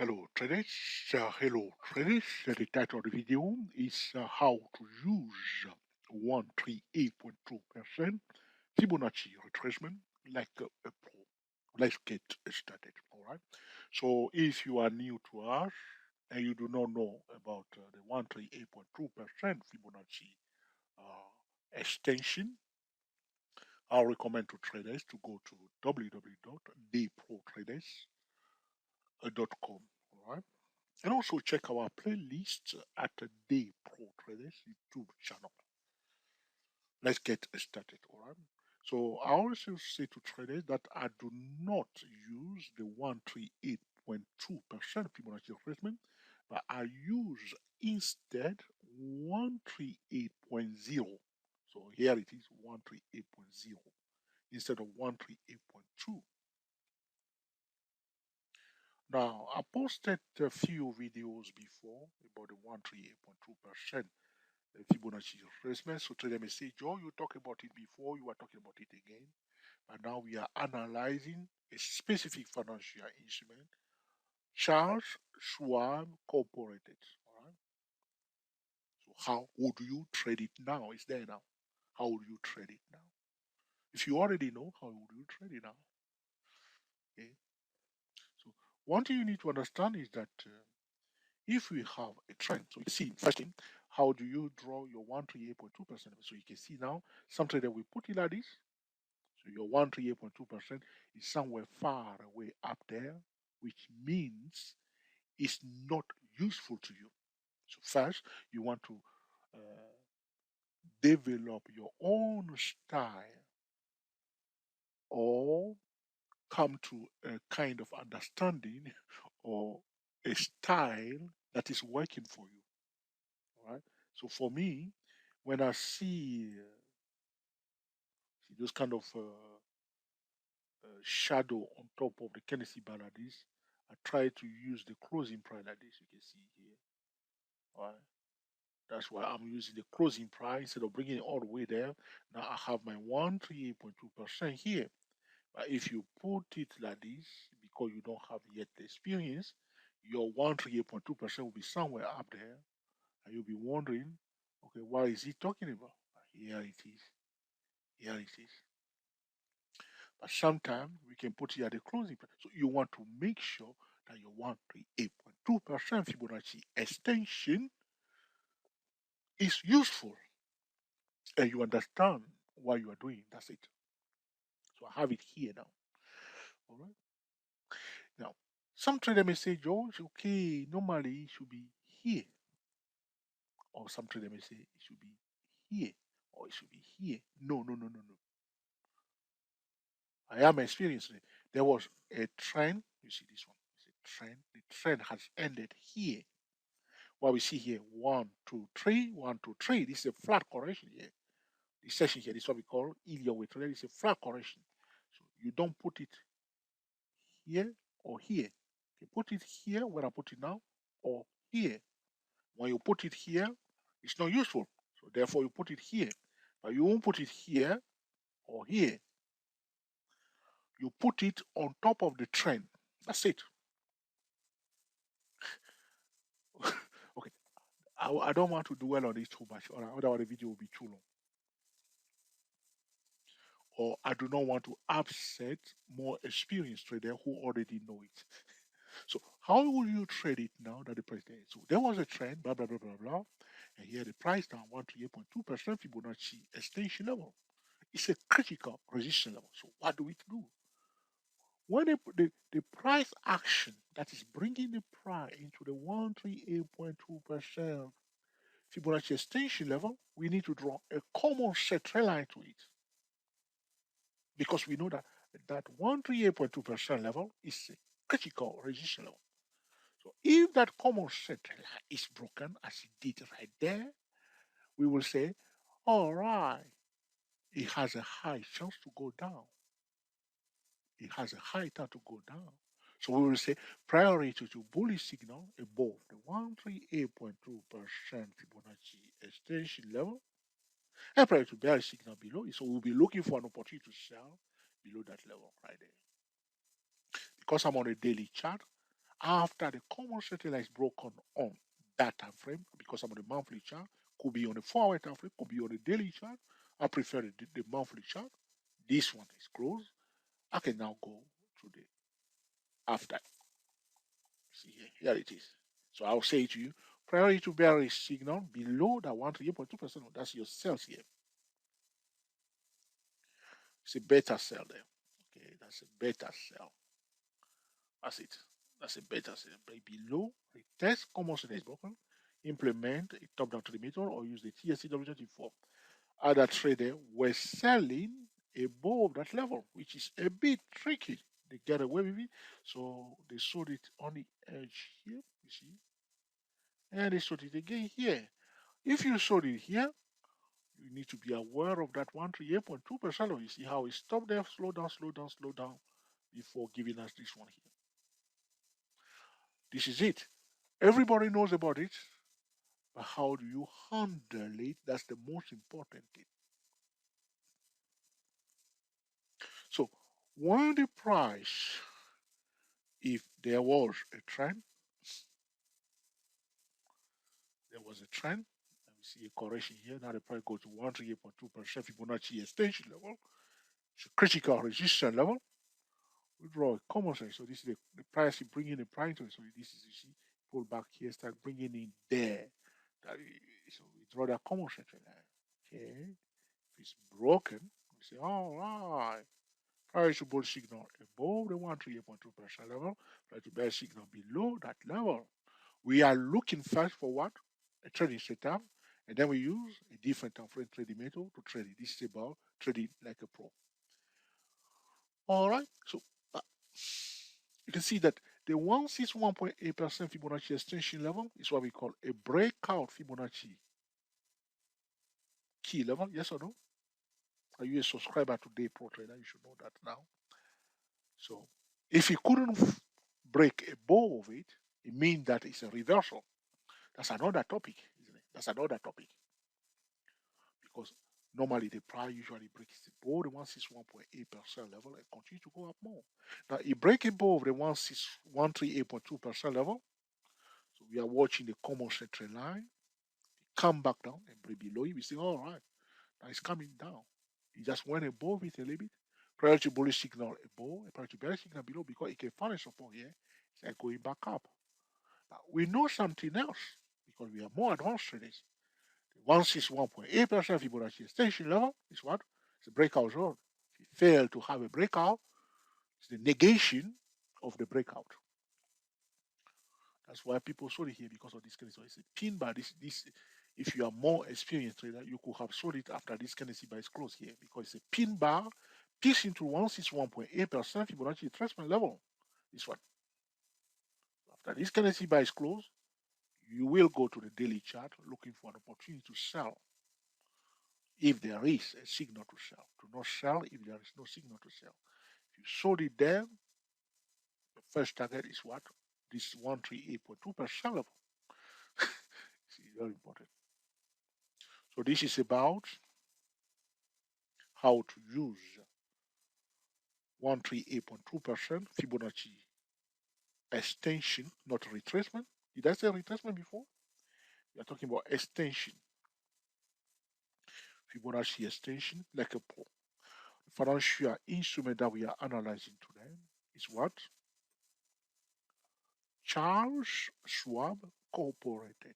Hello traders, The title of the video is how to use 138.2% Fibonacci retracement like a pro. Let's get started. All right. So if you are new to us and you do not know about the 138.2% Fibonacci extension, I'll recommend to traders to go to www.dayprotraders.com. All right. And also check our playlist at the Day Pro Traders YouTube channel. Let's get started, all right? So I also say to traders that I do not use the 138.2% Fibonacci retracement, but I use instead 138.0. So here it is 138.0 instead of 138.2. Now, I posted a few videos before about the 138.2% Fibonacci retracement. So today may say, Joe, you talked about it before, you are talking about it again. But now we are analyzing a specific financial instrument, Charles Schwab Corporated. All right. So how would you trade it now? It's there now. How would you trade it now? If you already know, how would you trade it now? Okay. So one thing you need to understand is that if we have a trend, so you see, first thing, how do you draw your 138.2%? So you can see now, something that we put it like this. So your 138.2% is somewhere far away up there, which means it's not useful to you. So first, you want to uh, develop your own style or come to a kind of understanding or a style that is working for you. All right. So for me, when I see those kind of shadow on top of the Tennessee bar like this, I try to use the closing price like this. You can see here. All right. That's why I'm using the closing price instead of bringing it all the way there. Now I have my 138.2% here. But if you put it like this, because you don't have yet the experience, your 138.2% will be somewhere up there. And you'll be wondering, okay, what is he talking about? Here it is. Here it is. But sometimes we can put it at the closing price. So you want to make sure that your 138.2% Fibonacci extension is useful and you understand what you are doing. That's it. So I have it here now. All right. Now, some trader may say, George, okay, normally it should be here. Or some trader may say it should be here. Or it should be here. No, no, no, no, no. I am experiencing it. There was a trend. You see this one. It's a trend. The trend has ended here. What we see here, 1, 2, 3, 1, 2, 3. This is a flat correction here. This section here, this is what we call Ilya weight trend. It's a flat correction. So you don't put it here or here. You put it here where I put it now or here. When you put it here, it's not useful. So therefore you put it here. But you won't put it here or here. You put it on top of the trend. That's it. Okay. I don't want to dwell on this too much, or otherwise the video will be too long. Or I do not want to upset more experienced traders who already know it. So how will you trade it now that the price there? So there was a trend, blah blah blah blah blah, and here the price down 138.2% Fibonacci extension level. It's a critical resistance level. So what do we do? When the price action that is bringing the price into the 138.2% Fibonacci extension level, we need to draw a common set trend line to it because we know that 138.2% level is a critical resistance level. So if that common set line is broken, as it did right there, we will say, all right, it has a high chance to go down. It has a high chance to go down. So we will say priority to bullish signal above the 138.2% Fibonacci extension level and prior to bearish signal below it. So we'll be looking for an opportunity to sell below that level right there. Because I'm on a daily chart, after the common center line is broken on that time frame, because I'm on the monthly chart, could be on the 4-hour time frame, could be on the daily chart. I prefer the monthly chart. This one is closed. I can now go to the after. See here it is. So I'll say to you, priority to bearish signal below that 138.2%. That's your sales here. It's a better sell there. Okay, that's a better sell. That's it. That's a better sell. Below, retest common sense is broken. Implement a top down to the middle or use the SCHW 24. Other trader were selling above that level, which is a bit tricky. They get away with it. So they sold it on the edge here, you see, and they sold it again here. If you sold it here, you need to be aware of that 138.2%. You see how it stopped there, slow down, slow down, slow down before giving us this one here. This is it. Everybody knows about it, but how do you handle it? That's the most important thing. So when the price, if there was a trend, there was a trend. Let me see a correction here. Now the price goes to 138.2% Fibonacci extension level. It's a critical resistance level. We draw a common sense. So this is the price you bring in the price. So this is, you see, pull back here, start bringing in there. So we draw that common sense line. Okay. If it's broken, we say, all right. Price to bull signal above the 138.2% level. Price to bear signal below that level. We are looking first for what? A trading setup, and then we use a different time frame trading method to trade it. This is about trading like a pro. All right, so uh, you can see that the 161.8% Fibonacci extension level is what we call a breakout Fibonacci key level. Yes or no? Are you a subscriber to Day Pro Trader? You should know that now. So if he couldn't break above it, it means that it's a reversal. That's another topic, isn't it? That's another topic. Because normally the price usually breaks above the 161.8% level and continue to go up more. Now it breaks above the 138.2% level. So we are watching the common central line. Come back down and break below it. We say, all right, now it's coming down. It just went above it a little bit. Prior to bullish signal above, prior to bearish signal below, because it can find a support here. It's like going back up. Now we know something else because we are more advanced traders. 161.8% Fibonacci extension level is what? It's a breakout zone. If you fail to have a breakout, it's the negation of the breakout. That's why people sold it here because of this kind of. So it's a pin bar. This if you are more experienced trader, you could have sold it after this Kennedy bar is closed here because it's a pin bar pierced into 161.8% Fibonacci retracement level. This one. After this Kennedy bar is closed, you will go to the daily chart looking for an opportunity to sell if there is a signal to sell. Do not sell if there is no signal to sell. If you sold it there, the first target is what? This 138.2% level. It's very important. So this is about how to use 138.2% Fibonacci extension, not retracement. Did I say retracement before? We are talking about extension. Fibonacci extension, like a pro. The financial instrument that we are analyzing today is what? Charles Schwab Corporated.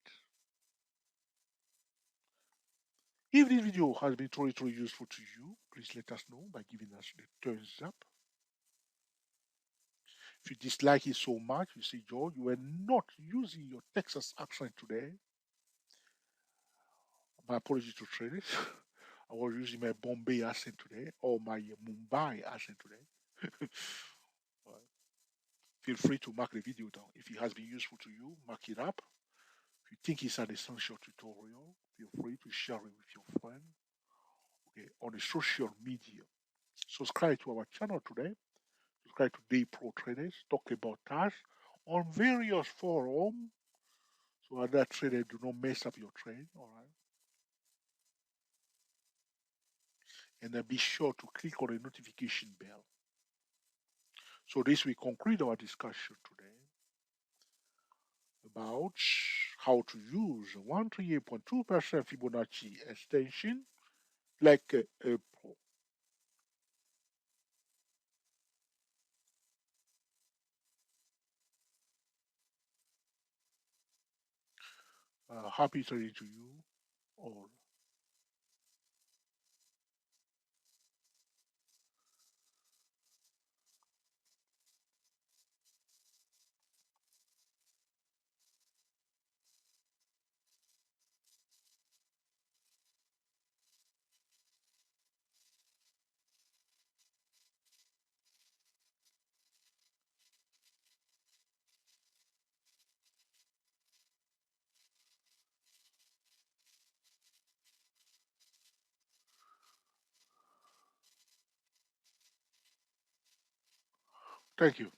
If this video has been truly useful to you, please let us know by giving us the thumbs up. If you dislike it so much, you say, George, you were not using your Texas accent today. My apologies to traders. I was using my Bombay accent today or my Mumbai accent today. Feel free to mark the video down. If it has been useful to you, mark it up. If you think it's an essential tutorial, feel free to share it with your friend. Okay, on the social media. Subscribe to our channel today. Subscribe to Day Pro Traders. Talk about us on various forums so other traders do not mess up your trade. All right. And then be sure to click on the notification bell. So this will conclude our discussion today. about how to use 138.2% Fibonacci extension like a pro. Happy trading to you all. Thank you.